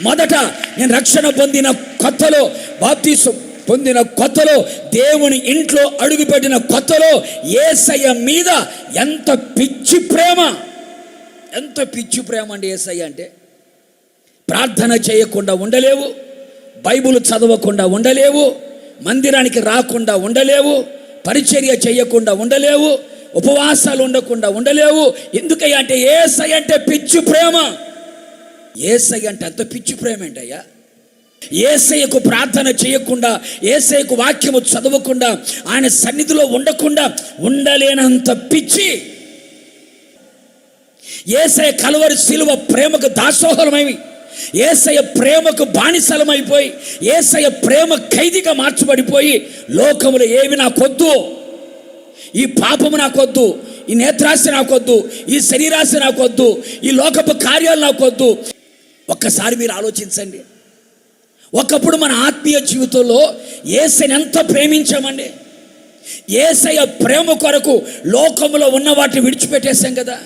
మొదట నేను రక్షణ పొందిన కొత్తలో, బాప్తీసం పొందిన కొత్తలో, దేవుని ఇంట్లో అడుగుపెట్టిన కొత్తలో యేసయ్య మీద ఎంత పిచ్చి ప్రేమ, ఎంత పిచ్చి ప్రేమ అండి యేసయ్య అంటే. ప్రార్థన చేయకుండా ఉండలేవు, బైబిల్ చదవకుండా ఉండలేవు, మందిరానికి రాకుండా ఉండలేవు, పరిచర్య చేయకుండా ఉండలేవు, ఉపవాసాలు ఉండకుండా ఉండలేవు. ఎందుకయ్యా అంటే యేసయ్య అంటే పిచ్చి ప్రేమ. యేసయ్య అంటే అంత పిచ్చి ప్రేమ ఏంటయ్యా? యేసయ్యకు ప్రార్థన చేయకుండా, యేసయ్యకు వాక్యము చదవకుండా, ఆయన సన్నిధిలో ఉండకుండా ఉండలేనంత పిచ్చి. యేసయ్య కలువరి శిలువ ప్రేమకు దాసోహలమై, యేసయ్య ప్రేమకు బానిసలమైపోయి, యేసయ్య ప్రేమ ఖైదీగా మార్చబడిపోయి, లోకములో ఏమి నాకొద్దు, ఈ పాపము నాకొద్దు, ఈ నేత్రాశ నాకొద్దు, ఈ శరీరాశ నాకొద్దు, ఈ లోకపు కార్యాలు నాకొద్దు. ఒక్కసారి మీరు ఆలోచించండి. ఒకప్పుడు మన ఆత్మీయ జీవితంలో యేసయ్యని ఎంత ప్రేమించామండి. యేసయ్య ప్రేమ కొరకు లోకములో ఉన్న వాటిని విడిచిపెట్టేశాం కదా.